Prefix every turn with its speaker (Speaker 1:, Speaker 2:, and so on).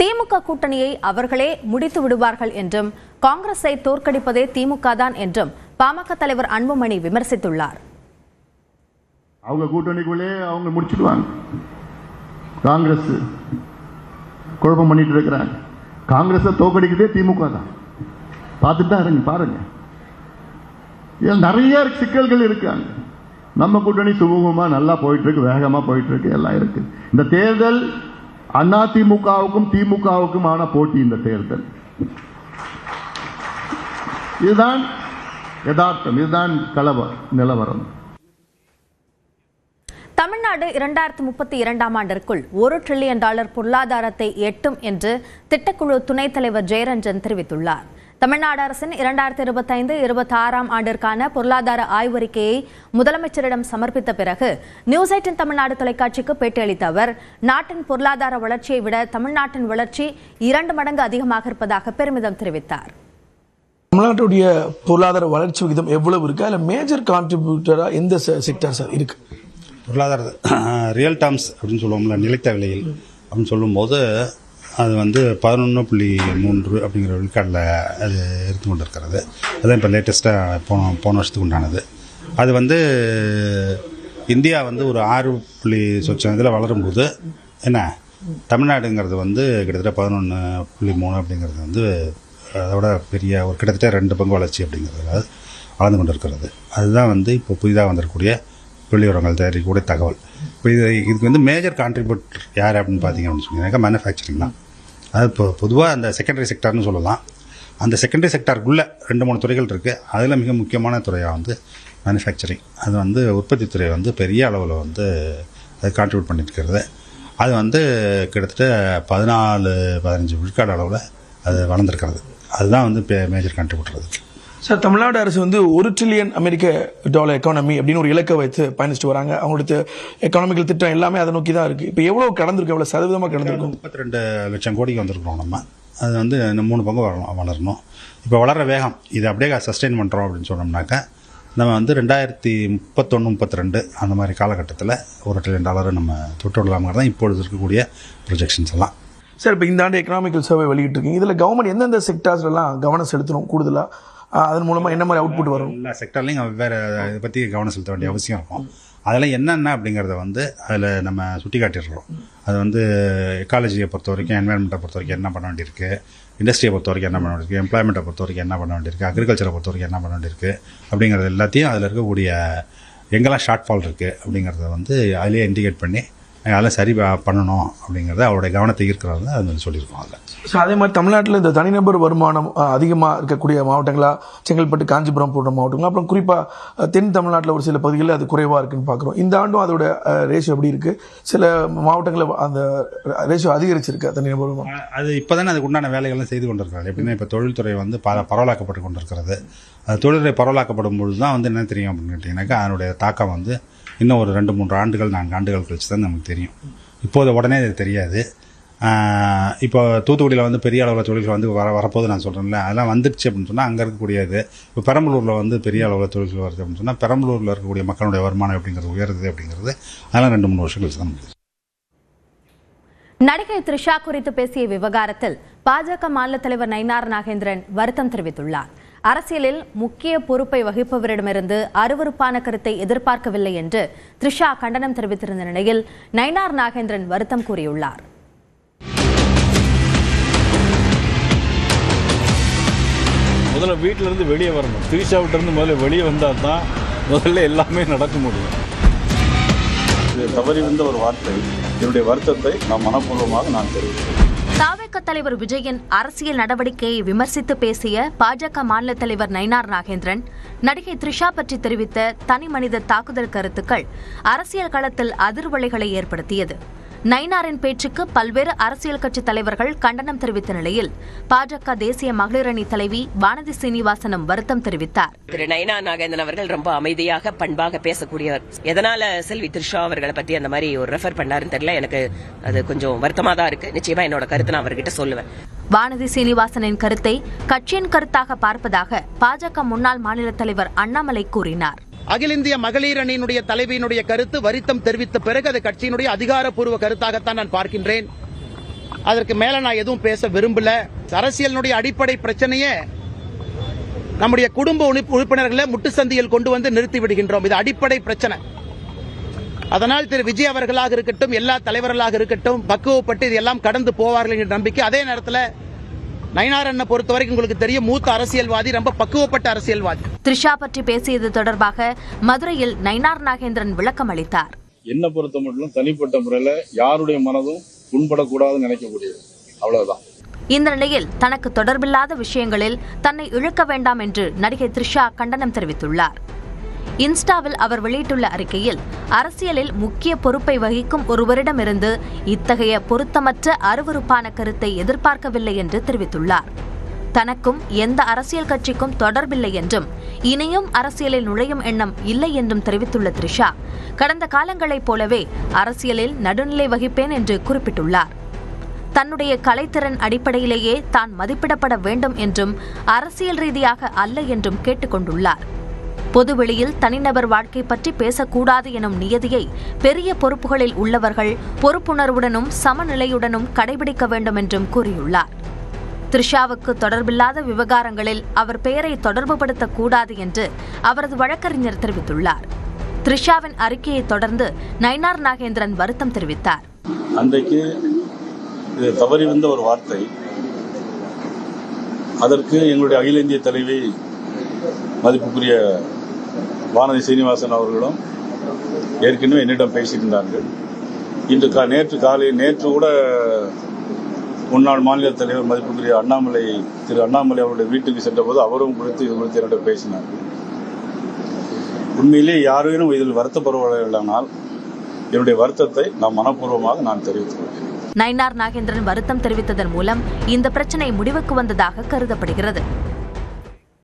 Speaker 1: திமுக கூட்டணியை அவர்களே முடித்து விடுவார்கள் என்றும் காங்கிரஸை தோற்கடிப்பதே திமுக தான் என்றும் பாமக தலைவர் அன்புமணி விமர்சித்துள்ளார்.
Speaker 2: அவங்க கூட்டணிக்குள்ளே அவங்க முடிச்சிடுவாங்க. காங்கிரஸ் குழப்பம் பண்ணிட்டு இருக்கிறாங்க. காங்கிரஸை தோற்கடிக்கிறதே திமுக தான். பார்த்துட்டு தான் இருங்க, பாருங்க. நிறைய சிக்கல்கள் இருக்காங்க. நம்ம கூட்டணி சுமூகமா நல்லா போயிட்டு இருக்கு, வேகமா போயிட்டு இருக்கு, எல்லாம் இருக்கு. இந்த தேர்தல் அண்ணா திமுகவுக்கும் திமுகவுக்குமான போட்டி. இந்த தேர்தல் இதுதான் யதார்த்தம், இதுதான் நிலவரம்.
Speaker 1: தமிழ்நாடு 2032 ஆண்டிற்குள் $1 டிரில்லியன் பொருளாதாரத்தை எட்டும் என்று திட்டக்குழு துணைத் தலைவர் ஜெயரஞ்சன் தெரிவித்துள்ளார். தமிழ்நாடு அரசின் 2025-26 ஆண்டிற்கான பொருளாதார ஆய்வறிக்கையை முதலமைச்சரிடம் சமர்ப்பித்த பிறகு நியூஸ் 18 தமிழ்நாடு தொலைக்காட்சிக்கு பேட்டியளித்த அவர், நாட்டின் பொருளாதார வளர்ச்சியை விட தமிழ்நாட்டின் வளர்ச்சி 2 மடங்கு அதிகமாக இருப்பதாக பெருமிதம் தெரிவித்தார்.
Speaker 3: தமிழ்நாட்டுடைய பொருளாதார வளர்ச்சி விகிதம் எவ்வளவு இருக்கு? அதில் மேஜர் கான்ட்ரிபியூட்டரா எந்த செக்டர் சார் இருக்கு?
Speaker 4: பொருளாதார ரியல் டேர்ம்ஸ் அப்படின்னு சொல்லுவோம்ல, நிலைத்த விலையில் அப்படின்னு சொல்லும்போது அது 11.3 அப்படிங்கிற விழுக்காடில் அது இருந்து கொண்டு இருக்கிறது. அதுதான் இப்போ லேட்டஸ்ட்டாக போன வருஷத்துக்கு உண்டானது. அது இந்தியா ஒரு 6 இதில் வளரும்போது என்ன தமிழ்நாடுங்கிறது கிட்டத்தட்ட 11.3 அப்படிங்கிறது அதோட பெரிய ஒரு கிட்டத்தட்ட 2 பங்கு வளர்ச்சி அப்படிங்கிறது வளர்ந்து கொண்டு இருக்கிறது. அதுதான் இப்போ புதிதாக வந்திருக்கக்கூடிய வெளியுறவுகள் தயாரிக்கக்கூடிய தகவல். இப்போ இதுக்கு மேஜர் கான்ட்ரிபியூட்டர் யார் அப்படின்னு பார்த்தீங்க அப்படின்னு சொன்னீங்கன்னா மேனுஃபேக்சரிங் தான். அது இப்போ பொதுவாக அந்த செகண்டரி செக்டார்னு சொல்லலாம். அந்த செகண்டரி செக்டாருக்குள்ளே 2-3 துறைகள் இருக்குது. அதில் மிக முக்கியமான துறையாக மேனுஃபேக்சரிங். அது உற்பத்தி துறை பெரிய அளவில் அது கான்ட்ரிபியூட் பண்ணியிருக்கிறது. அது கிட்டத்தட்ட 14-15 விழுக்காடு அளவில் அது வளர்ந்துருக்கிறது. அதுதான் மேஜர் கான்ட்ரிபியூட்டர் அதுக்கு.
Speaker 3: சார், தமிழ்நாடு அரசு $1 டிரில்லியன் அமெரிக்க டாலர் எக்கானமி அப்படின்னு ஒரு இலக்கை வைத்து பயணிச்சுட்டு வராங்க. அவங்களுடைய எக்கானமிக்கல் திட்டம் எல்லாமே அதை நோக்கி தான் இருக்குது. இப்போ எவ்வளோ கடந்திருக்கு, எவ்வளோ சதவீதமாக கடந்திருக்கும்?
Speaker 4: 32 லட்சம் கோடிக்கு வந்திருக்கிறோம். நம்ம அது இன்னும் 3 பங்கு வளரணும். இப்போ வளர்கிற வேகம் இது அப்படியே சஸ்டெயின் பண்ணுறோம் அப்படின்னு சொன்னோம்னாக்கா நம்ம 2031-32 அந்த மாதிரி காலகட்டத்தில் $1 டிரில்லியன் நம்ம தொட்டு விடலாம்ங்கிறது தான் இப்பொழுது இருக்கக்கூடிய ப்ரொஜெக்ஷன்ஸ் எல்லாம்.
Speaker 3: சார், இப்போ இந்த ஆண்டு எக்கனாமிக்கல் சர்வே வெளியிட்டிருக்கீங்க. இதில் கவர்மெண்ட் எந்தெந்த செக்டார்ஸ்லாம் கவனம் செலுத்தணும் கூடுதலாக? அதன் மூலமாக என்ன மாதிரி அவுட்புட் வரும்?
Speaker 4: எல்லா செக்டர்லையும் வேறு இதை பற்றி கவனம் செலுத்த வேண்டிய அவசியம் இருக்கும். அதெல்லாம் என்னென்ன அப்படிங்கிறத அதில் நம்ம சுட்டி காட்டிடுறோம். அது எக்காலஜியை பொறுத்த வரைக்கும், என்வாயன்மெண்ட்டை பொறுத்த வரைக்கும் என்ன பண்ண வேண்டியிருக்கு, இண்டஸ்ட்ரியை பொறுத்த வரைக்கும் என்ன பண்ண வேண்டியிருக்கு, எம்ப்ளாய்மெண்ட்டை பொறுத்த வரைக்கும் என்ன பண்ண வேண்டியிருக்கு, அக்ரிகல்ச்சரை பொறுத்த வரைக்கும் என்ன பண்ண வேண்டியிருக்கு அப்படிங்கிறது எல்லாத்தையும் அதில் இருக்கக்கூடிய எங்கெல்லாம் ஷார்ட் ஃபால் இருக்குது அப்படிங்கிறத அதிலே இண்டிகேட் பண்ணி அதெல்லாம் சரி பண்ணணும் அப்படிங்கிறத அவருடைய கவனத்தை ஈர்க்கிறது அது சொல்லியிருக்கோம். அதில்
Speaker 3: ஸோ அதே மாதிரி தமிழ்நாட்டில் இந்த தனிநபர் வருமானம் அதிகமாக இருக்கக்கூடிய மாவட்டங்களாக செங்கல்பட்டு, காஞ்சிபுரம் போன்ற மாவட்டங்கள், அப்புறம் குறிப்பாக தென் தமிழ்நாட்டில் ஒரு சில பகுதிகளில் அது குறைவாக இருக்குன்னு பார்க்குறோம். இந்த ஆண்டும் அதோட ரேஷியோ எப்படி இருக்குது? சில மாவட்டங்களில் அந்த ரேஷியோ அதிகரிச்சிருக்கு தனிநபர் வருமானம்.
Speaker 4: அது இப்போ தானே அதுக்கு உண்டான வேலைகள்லாம் செய்து கொண்டிருக்கிறாங்க. எப்படின்னா இப்போ தொழில்துறை பரவலாக்கப்பட்டு கொண்டிருக்கிறது. அது தொழில்துறை பரவலாக்கப்படும் பொழுது தான் என்ன தெரியும் அப்படின்னு கேட்டிங்கனாக்கா அதனுடைய தாக்கம் இன்னும் ஒரு 2-3 ஆண்டுகள் 4 ஆண்டுகள் கழிச்சு தான் நமக்கு தெரியும். இப்போது உடனே அது தெரியாது. இப்போ தூத்துக்குடியில் பெரிய அளவில் தொழில்கள் வரப்போது நான் சொல்கிறேன்ல, அதெல்லாம் வந்துடுச்சு அப்படின்னு சொன்னால் அங்கே இருக்கக்கூடியது. இப்போ பெரம்பலூரில் பெரிய அளவில் தொழில்கள் வருது அப்படின்னு சொன்னால் பெரம்பலூரில் இருக்கக்கூடிய மக்களுடைய வருமானம் எப்படிங்கிறது உயருது அப்படிங்கிறது அதெல்லாம் 2-3 வருஷம் கழிச்சு தான் முடியும்.
Speaker 1: நடிகை த்ரிஷா குறித்து பேசிய விவகாரத்தில் பாஜக மாநில தலைவர் நயினார் நாகேந்திரன் வருத்தம் தெரிவித்துள்ளார். அரசியலில் முக்கிய பொறுப்பை வகிப்பவரிடமிருந்து அருவருப்பான கருத்தை எதிர்பார்க்கவில்லை என்று த்ரிஷா கண்டனம் தெரிவித்திருந்த நிலையில் நயினார் நாகேந்திரன் வருத்தம் கூறியுள்ளார்.
Speaker 5: முதல்ல வீட்டில இருந்து வெளியே வரணும். த்ரிஷா விட்டு இருந்து முதல்ல வெளியே வந்தால் தான் முதல்ல எல்லாமே நடக்க முடியும். தவறி வந்த ஒரு வார்த்தை, என்னுடைய வருத்தத்தை நான் மனப்பூர்வமாக தெரிவிக்கிறேன்.
Speaker 1: தாவேக தலைவர் விஜயன் அரசியல் நடவடிக்கையை விமர்சித்து பேசிய பாஜக மாநில தலைவர் நயினார் நாகேந்திரன் நடிகை த்ரிஷா பற்றி தெரிவித்த தனி மனித தாக்குதல் கருத்துக்கள் அரசியல் களத்தில் அதிர்வலைகளை ஏற்படுத்தியது. நயினாரின் பேச்சுக்கு பல்வேறு அரசியல் கட்சி தலைவர்கள் கண்டனம் தெரிவித்த நிலையில் பாஜக தேசிய மகளிர் அணி தலைவி வானதி சீனிவாசனும் வருத்தம் தெரிவித்தார்.
Speaker 6: திரு நயினார் நாகேந்திரன் அவர்கள் ரொம்ப அமைதியாக பண்பாக பேசக்கூடியவர். எதனால செல்வி த்ரிஷா அவர்களை பத்தி அந்த மாதிரி ஒரு ரெஃபர் பண்ணாருன்னு தெரியல. எனக்கு அது கொஞ்சம் வருத்தமா தான் இருக்கு. நிச்சயமா என்னோட கருத்தை நான் அவர்கிட்ட சொல்லுவேன்.
Speaker 1: வானதி சீனிவாசனின் கருத்தை கட்சியின் கருத்தாக பார்ப்பதாக பாஜக முன்னாள் மாநில தலைவர் அண்ணாமலை கூறினார்.
Speaker 7: அகில இந்திய மகளிர் அணியினுடைய தலைவியினுடைய கருத்து வருத்தம் தெரிவித்த பிறகு அது கட்சியினுடைய அதிகாரப்பூர்வ கருத்தாகத்தான் நான் பார்க்கின்றேன். அதற்கு மேல நான் எதுவும் பேச விரும்பல. அரசியலினுடைய அடிப்படை பிரச்சனையே நம்முடைய குடும்ப உறுப்பினர்களை முட்டுச்சந்தியில் கொண்டு வந்து நிறுத்தி விடுகின்றோம். இது அடிப்படை பிரச்சனை. அதனால் திரு விஜய் அவர்களாக இருக்கட்டும், எல்லா தலைவர்களாக இருக்கட்டும், பக்குவப்பட்டு இதெல்லாம் கடந்து போவார்கள் என்ற நம்பிக்கை. அதே நேரத்தில் நயினார் அண்ணனை பொறுத்த வரைக்கும் உங்களுக்கு தெரியும், மூத்த அரசியல்வாதி, ரொம்ப பக்குவப்பட்ட அரசியல்வாதி.
Speaker 1: த்ரிஷா பற்றி பேசியது தொடர்பாக மதுரையில் நயினார் நாகேந்திரன் விளக்கம் அளித்தார்.
Speaker 5: என்ன பொறுத்த மட்டும் தனிப்பட்ட முறையில் யாருடைய மனதும் புண்படக்கூடாதுன்னு நினைக்கக்கூடியது, அவ்வளவுதான்.
Speaker 1: இந்த நிலையில் தனக்கு தொடர்பில்லாத விஷயங்களில் தன்னை இழுக்க வேண்டாம் என்று நடிகை த்ரிஷா கண்டனம் தெரிவித்துள்ளார். இன்ஸ்டாவில் அவர் வெளியிட்டுள்ள அறிக்கையில், அரசியலில் முக்கிய பொறுப்பை வகிக்கும் ஒருவரிடமிருந்து இத்தகைய பொருத்தமற்ற அருவருப்பான கருத்தை எதிர்பார்க்கவில்லை என்று தெரிவித்துள்ளார். தனக்கும் எந்த அரசியல் கட்சிக்கும் தொடர்பில்லை என்றும் இனியும் அரசியலில் நுழையும் எண்ணம் இல்லை என்றும் தெரிவித்துள்ள த்ரிஷா, கடந்த காலங்களைப் போலவே அரசியலில் நடுநிலை வகிப்பேன் என்று குறிப்பிட்டுள்ளார். தன்னுடைய கலைத்திறன் அடிப்படையிலேயே தான் மதிப்பிடப்பட வேண்டும் என்றும் அரசியல் ரீதியாக அல்ல என்றும் கேட்டுக்கொண்டுள்ளார். பொதுவெளியில் தனிநபர் வாழ்க்கை பற்றி பேசக்கூடாது எனும் நியதியை பெரிய பொறுப்புகளில் உள்ளவர்கள் பொறுப்புணர்வுடனும் சமநிலையுடனும் கடைபிடிக்க வேண்டும் என்றும் கூறியுள்ளார். த்ரிஷாவுக்கு தொடர்பில்லாத விவகாரங்களில் அவர் பெயரை தொடர்புபடுத்தக்கூடாது என்று அவரது வழக்கறிஞர் தெரிவித்துள்ளார். த்ரிஷாவின் அறிக்கையை தொடர்ந்து நயினார் நாகேந்திரன் வருத்தம் தெரிவித்தார்.
Speaker 5: அன்றைக்கு இது தவறி வந்த ஒரு வார்த்தை. அதற்கு எங்களுடைய அகில இந்திய தலைவி மதிப்புக்குரிய வானதி சீனிவாசன் அவர்களும் ஏற்கனவே என்னிடம் பேசியிருந்தார்கள். நேற்று கூட முன்னாள் மாநில தலைவர் மதிப்புக்குரிய திரு அண்ணாமலை அவருடைய வீட்டுக்கு சென்றபோது அவரும் இது குறித்து என்னிடம் பேசினார்கள். உண்மையிலே யாரேனும் இதில் வருத்தப்படவில்லைனால் என்னுடைய வருத்தத்தை நான் தெரிவித்துள்ளேன்.
Speaker 1: நயினார் நாகேந்திரன் வருத்தம் தெரிவித்ததன் மூலம் இந்த பிரச்சனை முடிவுக்கு வந்ததாக கருதப்படுகிறது.